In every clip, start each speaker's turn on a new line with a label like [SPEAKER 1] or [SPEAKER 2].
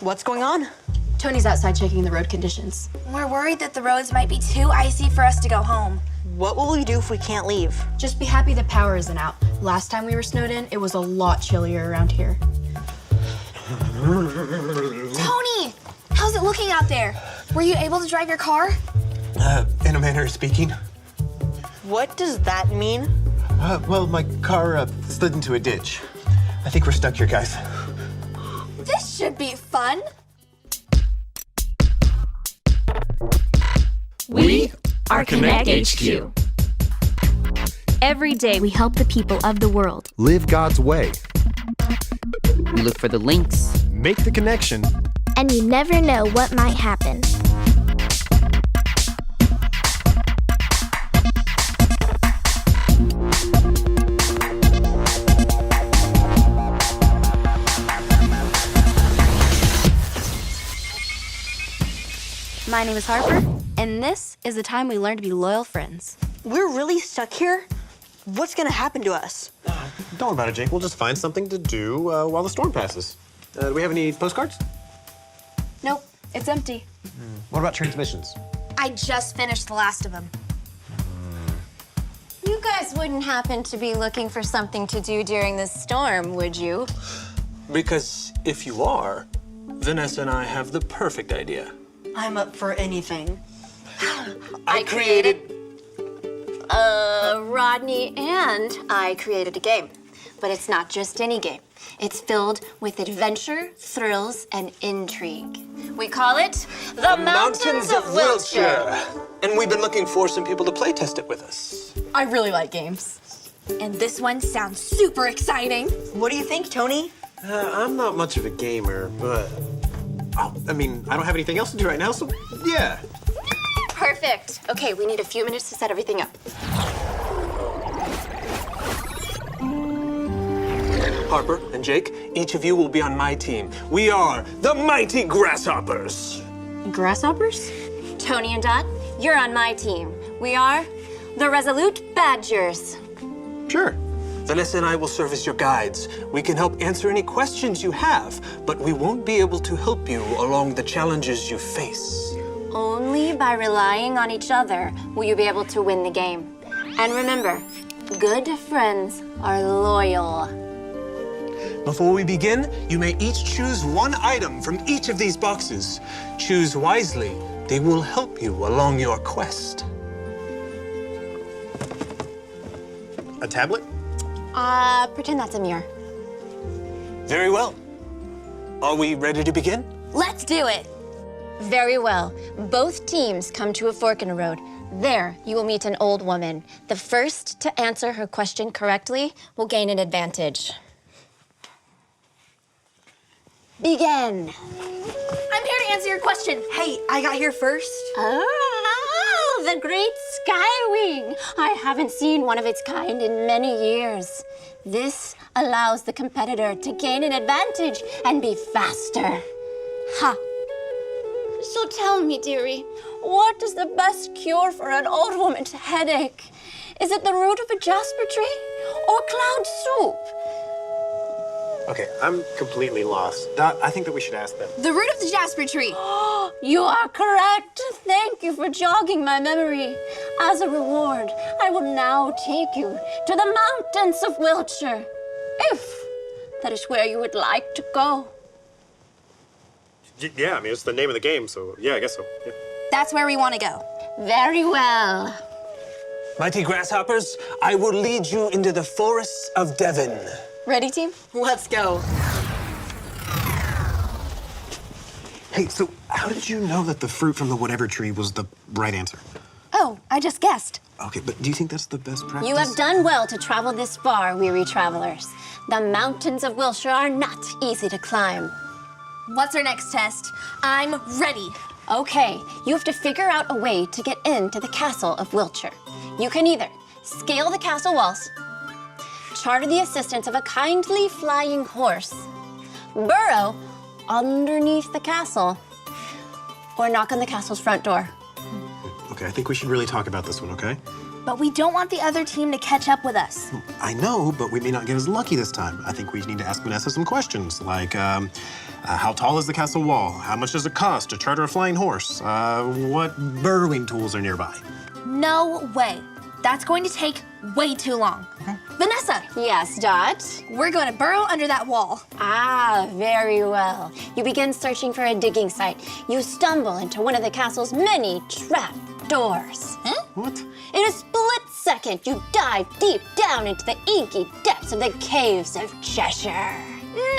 [SPEAKER 1] What's going on?
[SPEAKER 2] Tony's outside checking the road conditions.
[SPEAKER 3] We're worried that the roads might be too icy for us to go home.
[SPEAKER 1] What will we do if we can't leave?
[SPEAKER 2] Just be happy the power isn't out. Last time we were snowed in, it was a lot chillier around here.
[SPEAKER 3] Tony, how's it looking out there? Were you able to drive your car?
[SPEAKER 4] In a manner of speaking.
[SPEAKER 1] What does that mean?
[SPEAKER 4] Well, my car slid into a ditch. I think we're stuck here, guys.
[SPEAKER 3] This should be fun.
[SPEAKER 5] We are Connect HQ.
[SPEAKER 6] Every day we help the people of the world.
[SPEAKER 7] Live God's way.
[SPEAKER 5] We look for the links.
[SPEAKER 7] Make the connection.
[SPEAKER 8] And you never know what might happen.
[SPEAKER 2] My name is Harper, and this is the time we learn to be loyal friends.
[SPEAKER 1] We're really stuck here? What's gonna happen to us?
[SPEAKER 4] Don't worry about it, Jake. We'll just find something to do while the storm passes. Do we have any postcards?
[SPEAKER 2] Nope, it's empty.
[SPEAKER 4] What about transmissions?
[SPEAKER 3] I just finished the last of them.
[SPEAKER 9] You guys wouldn't happen to be looking for something to do during this storm, would you?
[SPEAKER 10] Because if you are, Vanessa and I have the perfect idea.
[SPEAKER 1] I'm up for anything.
[SPEAKER 9] I created... Rodney and I created a game. But it's not just any game. It's filled with adventure, thrills, and intrigue. We call it The Mountains of Wiltshire.
[SPEAKER 10] And we've been looking for some people to play test it with us.
[SPEAKER 2] I really like games.
[SPEAKER 3] And this one sounds super exciting.
[SPEAKER 1] What do you think, Tony?
[SPEAKER 4] I'm not much of a gamer, but... I mean, I don't have anything else to do right now, so yeah.
[SPEAKER 9] Perfect. Okay, we need a few minutes to set everything up.
[SPEAKER 10] Harper and Jake, each of you will be on my team. We are the Mighty Grasshoppers.
[SPEAKER 2] Grasshoppers?
[SPEAKER 9] Tony and Dot, you're on my team. We are the Resolute Badgers.
[SPEAKER 4] Sure.
[SPEAKER 10] Vanessa and I will serve as your guides. We can help answer any questions you have, but we won't be able to help you along the challenges you face.
[SPEAKER 9] Only by relying on each other will you be able to win the game. And remember, good friends are loyal.
[SPEAKER 10] Before we begin, you may each choose one item from each of these boxes. Choose wisely. They will help you along your quest.
[SPEAKER 4] A tablet?
[SPEAKER 9] Pretend that's a mirror.
[SPEAKER 10] Very well. Are we ready to begin?
[SPEAKER 3] Let's do it.
[SPEAKER 9] Very well. Both teams come to a fork in the road. There, you will meet an old woman. The first to answer her question correctly will gain an advantage. Begin.
[SPEAKER 3] I'm here to answer your question.
[SPEAKER 1] Hey, I got here first.
[SPEAKER 9] Oh, the great skywing. I haven't seen one of its kind in many years. This allows the competitor to gain an advantage and be faster. Ha. So tell me, dearie, what is the best cure for an old woman's headache? Is it the root of a jasper tree or cloud soup?
[SPEAKER 4] Okay, I'm completely lost. Dot, I think that we should ask them.
[SPEAKER 3] The root of the jasper tree.
[SPEAKER 9] You are correct. Thank you for jogging my memory. As a reward, I will now take you to the mountains of Wiltshire, if that is where you would like to go.
[SPEAKER 4] Yeah, I mean, it's the name of the game, so yeah, I guess so. Yeah.
[SPEAKER 3] That's where we want to go.
[SPEAKER 9] Very well.
[SPEAKER 10] Mighty Grasshoppers, I will lead you into the forests of Devon.
[SPEAKER 2] Ready, team?
[SPEAKER 1] Let's go.
[SPEAKER 4] Hey, so how did you know that the fruit from the whatever tree was the right answer?
[SPEAKER 3] Oh, I just guessed.
[SPEAKER 4] Okay, but do you think that's the best practice?
[SPEAKER 9] You have done well to travel this far, weary travelers. The mountains of Wiltshire are not easy to climb.
[SPEAKER 3] What's our next test? I'm ready.
[SPEAKER 9] Okay, you have to figure out a way to get into the castle of Wiltshire. You can either scale the castle walls, charter the assistance of a kindly flying horse, burrow underneath the castle, or knock on the castle's front door.
[SPEAKER 4] Okay, I think we should really talk about this one, okay?
[SPEAKER 3] But we don't want the other team to catch up with us.
[SPEAKER 4] I know, but we may not get as lucky this time. I think we need to ask Vanessa some questions, like how tall is the castle wall? How much does it cost to charter a flying horse? What burrowing tools are nearby?
[SPEAKER 3] No way. That's going to take way too long. Vanessa,
[SPEAKER 9] Yes, Dot?
[SPEAKER 3] we're going to burrow under that wall.
[SPEAKER 9] Ah, very well. You begin searching for a digging site. You stumble into one of the castle's many trap doors.
[SPEAKER 4] What?
[SPEAKER 9] In a split second, you dive deep down into the inky depths of the caves of Cheshire.
[SPEAKER 3] No!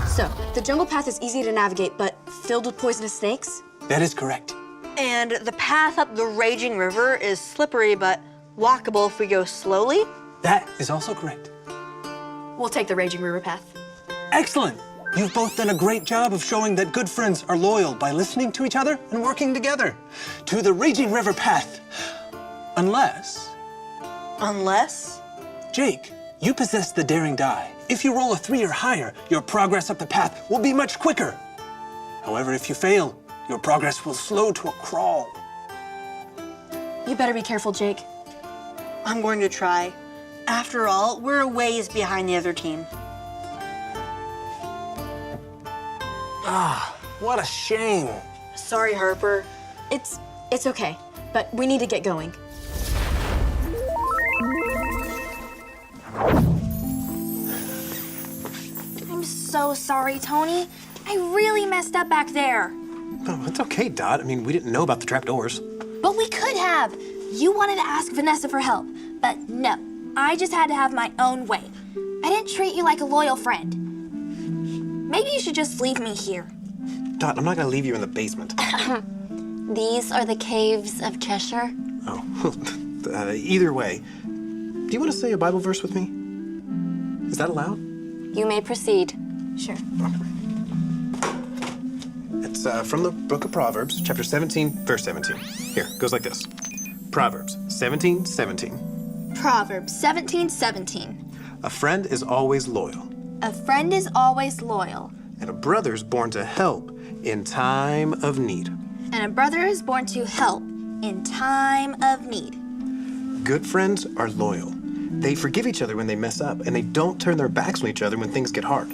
[SPEAKER 1] So, the jungle path is easy to navigate, but filled with poisonous snakes?
[SPEAKER 10] That is correct.
[SPEAKER 1] And the path up the raging river is slippery, but walkable if we go slowly?
[SPEAKER 10] That is also correct.
[SPEAKER 1] We'll take the raging river path.
[SPEAKER 10] Excellent. You've both done a great job of showing that good friends are loyal by listening to each other and working together. To the raging river path. Unless, Jake, you possess the daring die. If you roll a 3 or higher, your progress up the path will be much quicker. However, if you fail, your progress will slow to a crawl.
[SPEAKER 1] You better be careful, Jake. I'm going to try. After all, we're a ways behind the other team.
[SPEAKER 10] What a shame.
[SPEAKER 1] Sorry, Harper. It's okay, but we need to get going.
[SPEAKER 3] I'm so sorry, Tony. I really messed up back there.
[SPEAKER 4] Oh, it's okay, Dot. I mean, we didn't know about the trapdoors.
[SPEAKER 3] But we could have. You wanted to ask Vanessa for help, but no. I just had to have my own way. I didn't treat you like a loyal friend. Maybe you should just leave me here.
[SPEAKER 4] Dot, I'm not gonna leave you in the basement.
[SPEAKER 9] These are the caves of Cheshire.
[SPEAKER 4] Oh, either way, do you want to say a Bible verse with me? Is that allowed?
[SPEAKER 9] You may proceed.
[SPEAKER 3] Sure.
[SPEAKER 4] It's from the book of Proverbs, chapter 17, verse 17. Here, it goes like this. Proverbs 17:17.
[SPEAKER 3] Proverbs 17:17.
[SPEAKER 4] A friend is always loyal,
[SPEAKER 3] A friend is always loyal,
[SPEAKER 4] and a brother's born to help in time of need.
[SPEAKER 3] and a brother is born to help in time of need.
[SPEAKER 4] Good friends are loyal. They forgive each other when they mess up, and they don't turn their backs on each other when things get hard.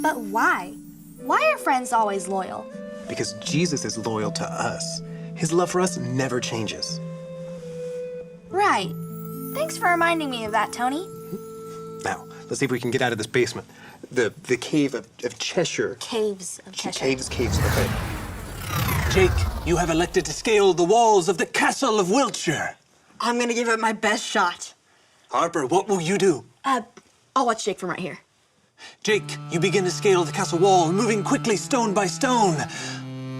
[SPEAKER 3] But why? Why are friends always loyal?
[SPEAKER 4] Because Jesus is loyal to us. His love for us never changes.
[SPEAKER 3] Right. Thanks for reminding me of that, Tony.
[SPEAKER 4] Now, let's see if we can get out of this basement. The cave of Cheshire.
[SPEAKER 3] Caves of Cheshire.
[SPEAKER 4] Caves, okay.
[SPEAKER 10] Jake, you have elected to scale the walls of the castle of Wiltshire.
[SPEAKER 1] I'm gonna give it my best shot.
[SPEAKER 10] Harper, what will you do?
[SPEAKER 1] I'll watch Jake from right here.
[SPEAKER 10] Jake, you begin to scale the castle wall, moving quickly stone by stone.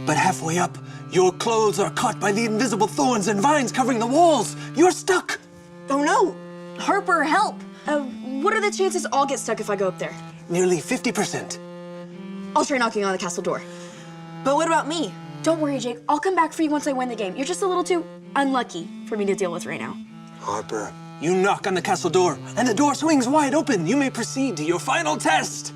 [SPEAKER 10] But halfway up, your clothes are caught by the invisible thorns and vines covering the walls. You're stuck.
[SPEAKER 1] Oh no! Harper, help! What are the chances I'll get stuck if I go up there?
[SPEAKER 10] Nearly 50%.
[SPEAKER 1] I'll try knocking on the castle door. But what about me? Don't worry, Jake. I'll come back for you once I win the game. You're just a little too unlucky for me to deal with right now.
[SPEAKER 10] Harper, you knock on the castle door, and the door swings wide open. You may proceed to your final test.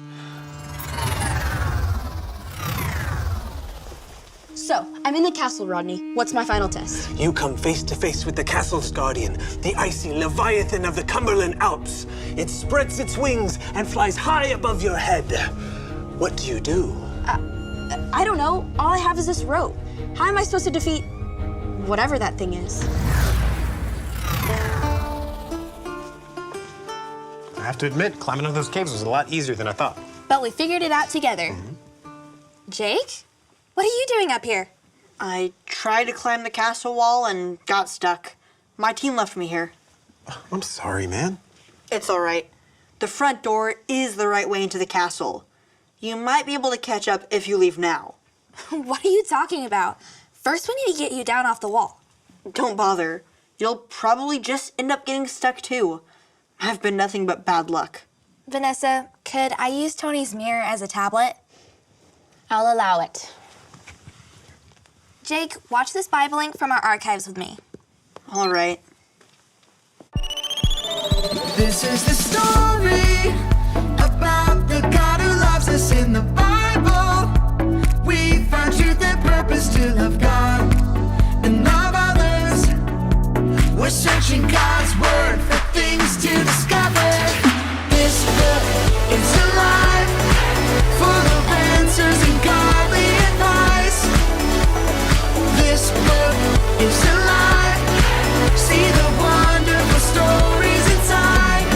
[SPEAKER 1] So, I'm in the castle, Rodney. What's my final test?
[SPEAKER 10] You come face to face with the castle's guardian, the icy leviathan of the Cumberland Alps. It spreads its wings and flies high above your head. What do you do?
[SPEAKER 1] I don't know. All I have is this rope. How am I supposed to defeat whatever that thing is?
[SPEAKER 4] I have to admit, climbing up those caves was a lot easier than I thought.
[SPEAKER 3] But we figured it out together. Jake? What are you doing up here?
[SPEAKER 1] I tried to climb the castle wall and got stuck. My team left me here.
[SPEAKER 4] I'm sorry, man.
[SPEAKER 1] It's all right. The front door is the right way into the castle. You might be able to catch up if you leave now.
[SPEAKER 3] What are you talking about? First, we need to get you down off the wall.
[SPEAKER 1] Don't bother. You'll probably just end up getting stuck too. I've been nothing but bad luck.
[SPEAKER 3] Vanessa, could I use Tony's mirror as a tablet?
[SPEAKER 9] I'll allow it.
[SPEAKER 3] Jake, watch this Bible link from our archives with me.
[SPEAKER 1] All right.
[SPEAKER 11] This is the story about the God who loves us in the Bible. We find truth and purpose searching God's word for things to discover. This book is alive, full of answers and godly advice. This book is alive, see the wonderful stories inside.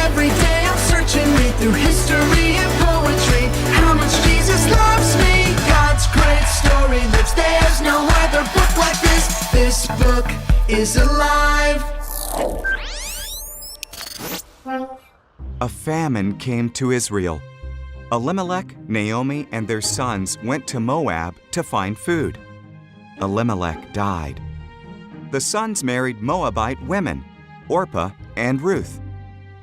[SPEAKER 11] Every day I'm searching, read through history and poetry, how much Jesus loves me. God's great story lives, there's no other book like this. This book is alive.
[SPEAKER 12] A famine came to Israel. Elimelech, Naomi, and their sons went to Moab to find food. Elimelech died. The sons married Moabite women, Orpah and Ruth.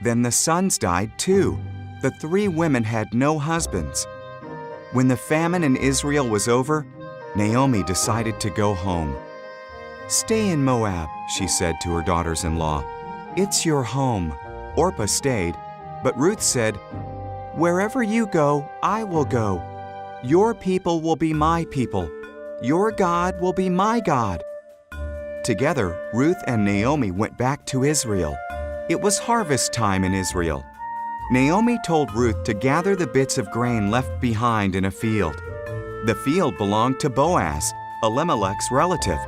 [SPEAKER 12] Then the sons died too. The 3 women had no husbands. When the famine in Israel was over, Naomi decided to go home. "Stay in Moab," she said to her daughters-in-law. "It's your home." Orpah stayed, but Ruth said, "Wherever you go, I will go. Your people will be my people. Your God will be my God." Together, Ruth and Naomi went back to Israel. It was harvest time in Israel. Naomi told Ruth to gather the bits of grain left behind in a field. The field belonged to Boaz, Elimelech's relative.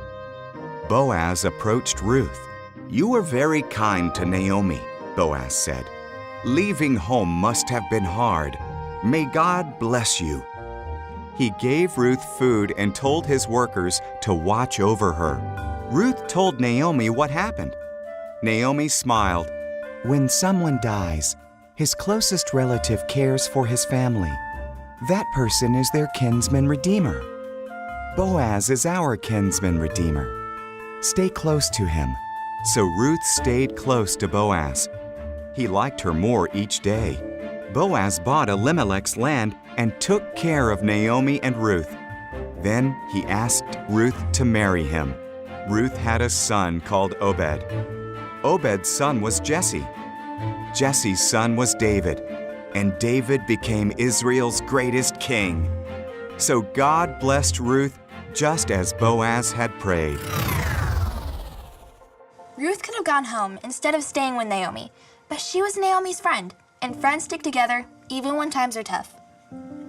[SPEAKER 12] Boaz approached Ruth. "You were very kind to Naomi," Boaz said. "Leaving home must have been hard. May God bless you." He gave Ruth food and told his workers to watch over her. Ruth told Naomi what happened. Naomi smiled. "When someone dies, his closest relative cares for his family. That person is their kinsman redeemer. Boaz is our kinsman redeemer. Stay close to him." So Ruth stayed close to Boaz. He liked her more each day. Boaz bought Elimelech's land and took care of Naomi and Ruth. Then he asked Ruth to marry him. Ruth had a son called Obed. Obed's son was Jesse. Jesse's son was David, and David became Israel's greatest king. So God blessed Ruth just as Boaz had prayed.
[SPEAKER 3] Ruth could have gone home instead of staying with Naomi, but she was Naomi's friend, and friends stick together even when times are tough.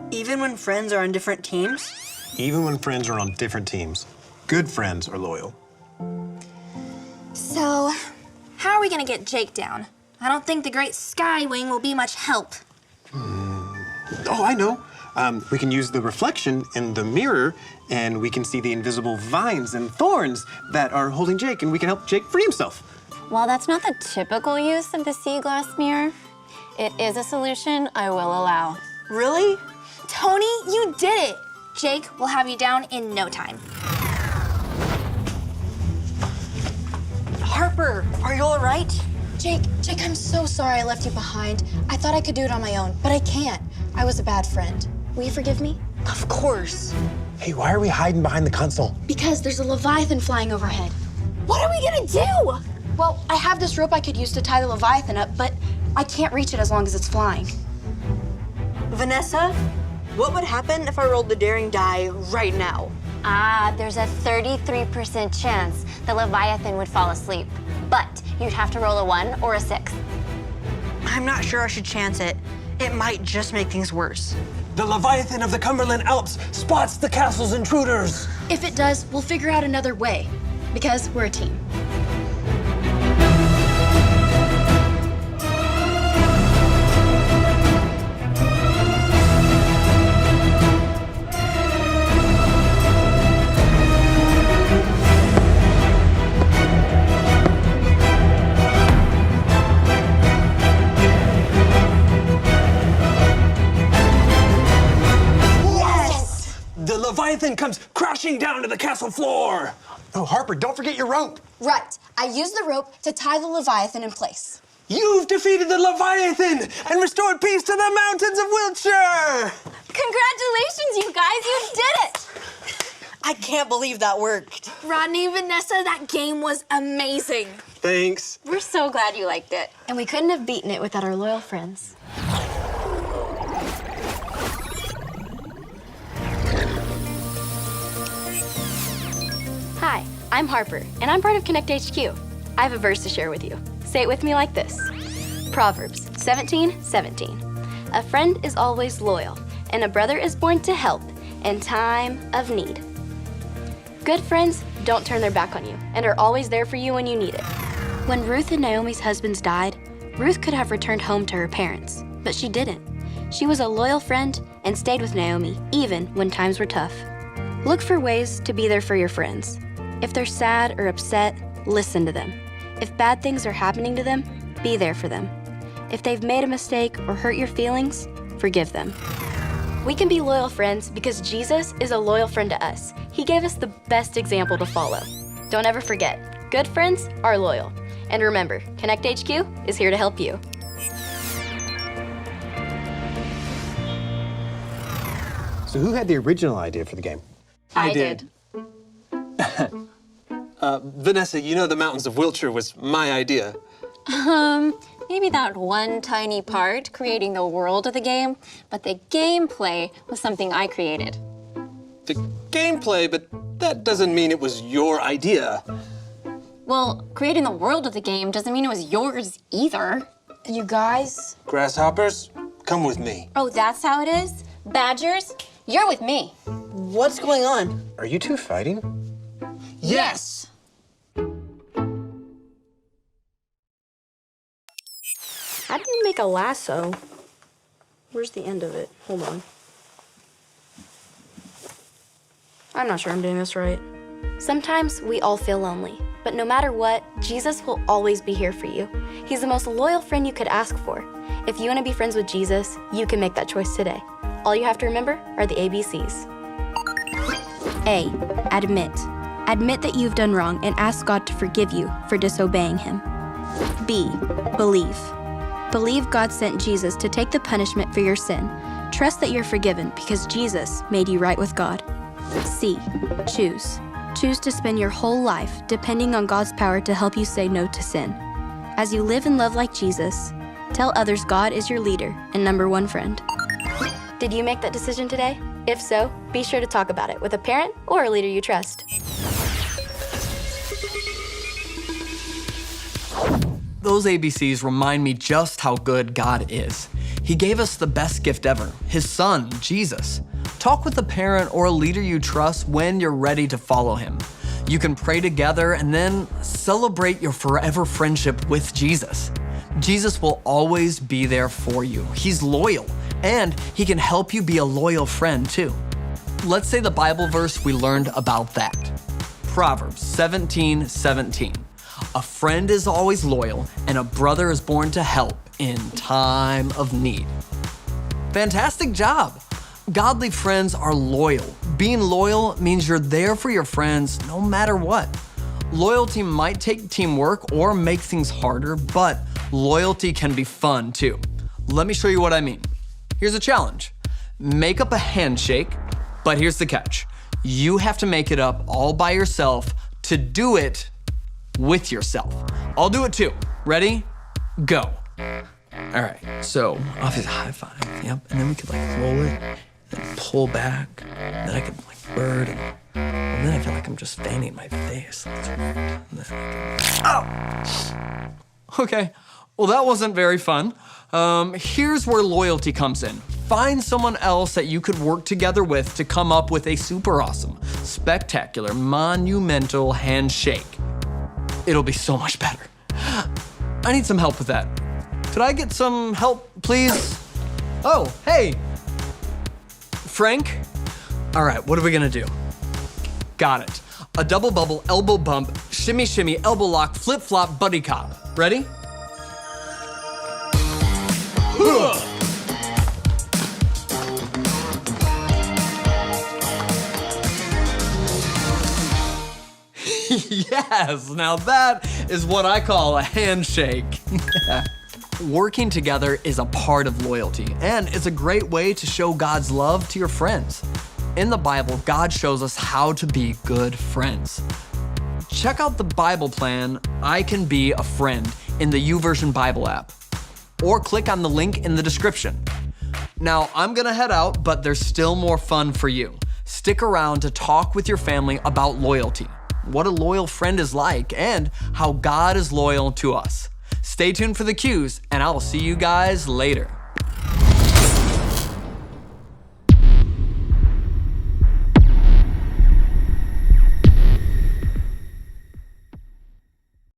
[SPEAKER 13] Even when friends are on different teams?
[SPEAKER 4] Even when friends are on different teams, good friends are loyal.
[SPEAKER 3] So, how are we gonna get Jake down? I don't think the Great Skywing will be much help.
[SPEAKER 4] Oh, I know. We can use the reflection in the mirror, and we can see the invisible vines and thorns that are holding Jake, and we can help Jake free himself.
[SPEAKER 9] While that's not the typical use of the sea glass mirror, it is a solution I will allow.
[SPEAKER 13] Really?
[SPEAKER 3] Tony, you did it! Jake will have you down in no time.
[SPEAKER 13] Harper, are you all right?
[SPEAKER 1] Jake, I'm so sorry I left you behind. I thought I could do it on my own, but I can't. I was a bad friend. Will you forgive me?
[SPEAKER 13] Of course.
[SPEAKER 4] Hey, why are we hiding behind the console?
[SPEAKER 1] Because there's a Leviathan flying overhead.
[SPEAKER 3] What are we gonna do?
[SPEAKER 1] Well, I have this rope I could use to tie the Leviathan up, but I can't reach it as long as it's flying.
[SPEAKER 13] Vanessa, what would happen if I rolled the daring die right now?
[SPEAKER 9] There's a 33% chance the Leviathan would fall asleep. But you'd have to roll a 1 or a 6.
[SPEAKER 13] I'm not sure I should chance it. It might just make things worse.
[SPEAKER 10] The Leviathan of the Cumberland Alps spots the castle's intruders.
[SPEAKER 1] If it does, we'll figure out another way, because we're a team.
[SPEAKER 10] The Leviathan comes crashing down to the castle floor.
[SPEAKER 4] Oh, Harper, don't forget your rope.
[SPEAKER 1] Right. I used the rope to tie the Leviathan in place.
[SPEAKER 10] You've defeated the Leviathan and restored peace to the mountains of Wiltshire.
[SPEAKER 3] Congratulations, you guys, you did it!
[SPEAKER 13] I can't believe that worked.
[SPEAKER 3] Rodney, Vanessa, that game was amazing.
[SPEAKER 4] Thanks.
[SPEAKER 9] We're so glad you liked it.
[SPEAKER 1] And we couldn't have beaten it without our loyal friends.
[SPEAKER 2] Hi, I'm Harper, and I'm part of Connect HQ. I have a verse to share with you. Say it with me like this. Proverbs 17:17. A friend is always loyal, and a brother is born to help in time of need. Good friends don't turn their back on you and are always there for you when you need it. When Ruth and Naomi's husbands died, Ruth could have returned home to her parents, but she didn't. She was a loyal friend and stayed with Naomi even when times were tough. Look for ways to be there for your friends. If they're sad or upset, listen to them. If bad things are happening to them, be there for them. If they've made a mistake or hurt your feelings, forgive them. We can be loyal friends because Jesus is a loyal friend to us. He gave us the best example to follow. Don't ever forget, good friends are loyal. And remember, Connect HQ is here to help you.
[SPEAKER 4] So who had the original idea for the game?
[SPEAKER 10] I did. Vanessa, you know the mountains of Wiltshire was my idea.
[SPEAKER 9] Maybe that one tiny part, creating the world of the game, but the gameplay was something I created.
[SPEAKER 10] The gameplay, but that doesn't mean it was your idea.
[SPEAKER 9] Well, creating the world of the game doesn't mean it was yours either.
[SPEAKER 1] You guys?
[SPEAKER 10] Grasshoppers, come with me.
[SPEAKER 9] Oh, that's how it is? Badgers, you're with me.
[SPEAKER 13] What's going on?
[SPEAKER 4] Are you two fighting?
[SPEAKER 10] Yes!
[SPEAKER 2] How do you make a lasso? Where's the end of it? Hold on. I'm not sure I'm doing this right. Sometimes we all feel lonely, but no matter what, Jesus will always be here for you. He's the most loyal friend you could ask for. If you want to be friends with Jesus, you can make that choice today. All you have to remember are the ABCs. A, admit. Admit that you've done wrong and ask God to forgive you for disobeying him. B, believe. Believe God sent Jesus to take the punishment for your sin. Trust that you're forgiven because Jesus made you right with God. C, choose. Choose to spend your whole life depending on God's power to help you say no to sin. As you live and love like Jesus, tell others God is your leader and number one friend. Did you make that decision today? If so, be sure to talk about it with a parent or a leader you trust.
[SPEAKER 14] Those ABCs remind me just how good God is. He gave us the best gift ever, his son, Jesus. Talk with a parent or a leader you trust when you're ready to follow him. You can pray together and then celebrate your forever friendship with Jesus. Jesus will always be there for you. He's loyal, and he can help you be a loyal friend too. Let's say the Bible verse we learned about that. Proverbs 17:17. A friend is always loyal, and a brother is born to help in time of need. Fantastic job! Godly friends are loyal. Being loyal means you're there for your friends no matter what. Loyalty might take teamwork or make things harder, but loyalty can be fun too. Let me show you what I mean. Here's a challenge. Make up a handshake, but here's the catch. You have to make it up all by yourself to do it with yourself. I'll do it too. Ready? Go. All right, so obviously high five, yep, and then we could like roll it and pull back, and then I could like bird, and then I feel like I'm just fanning my face. Oh! Okay, well that wasn't very fun. Here's where loyalty comes in. Find someone else that you could work together with to come up with a super awesome, spectacular, monumental handshake. It'll be so much better. I need some help with that. Could I get some help, please? Oh, hey. Frank? All right, what are we gonna do? Got it. A double bubble, elbow bump, shimmy shimmy, elbow lock, flip flop, buddy cop. Ready? Yes, now that is what I call a handshake. Working together is a part of loyalty, and it's a great way to show God's love to your friends. In the Bible, God shows us how to be good friends. Check out the Bible plan, I Can Be a Friend, in the YouVersion Bible app, or click on the link in the description. Now, I'm gonna head out, but there's still more fun for you. Stick around to talk with your family about loyalty. what a loyal friend is like and how God is loyal to us. Stay tuned for the cues, and I'll see you guys later.